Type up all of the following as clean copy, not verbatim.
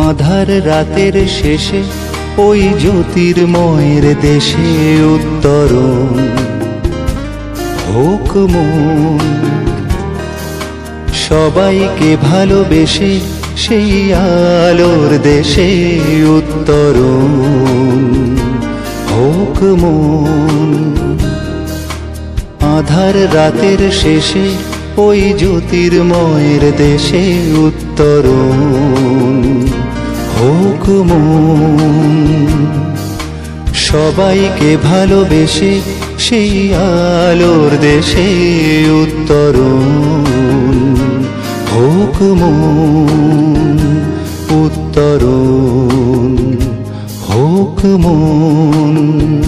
আধার রাতের শেষে ওই জ্যোতির্ময়ের দেশে উত্তরণ হোক মন। সবাইকে ভালোবেসে সেই আলোর দেশে উত্তরণ হোক মন। আধার রাতের শেষে ওই জ্যোতির্ময়ের দেশে উত্তরণ হোক মন। সবাইকে ভালোবেসে সেই আলোর দেশে উত্তরণ হোক মন। উত্তরণ হোক মন।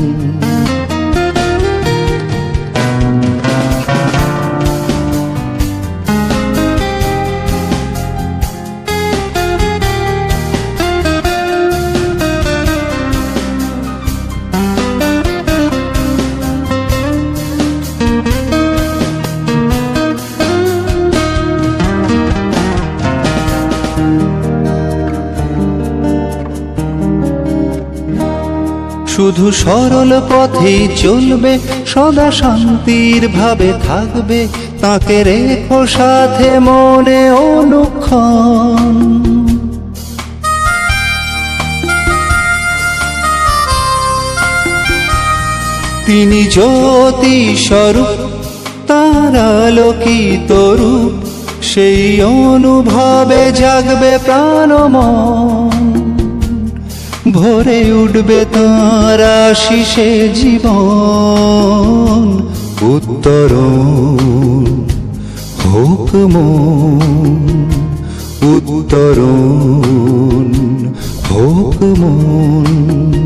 শুধু সরল পথেই চলবে, সদা শান্তির ভাবে থাকবে, তাকে রেখো সাথে মনে অনুক্ষণ। তিনি জ্যোতি স্বরূপ, তার আলোকিত রূপ, সেই অনুভবে জাগবে প্রাণমন। ভরে উঠবে তাঁর আশিসে জীবন। উত্তরণ হোক মন। উত্তরণ হোক মন।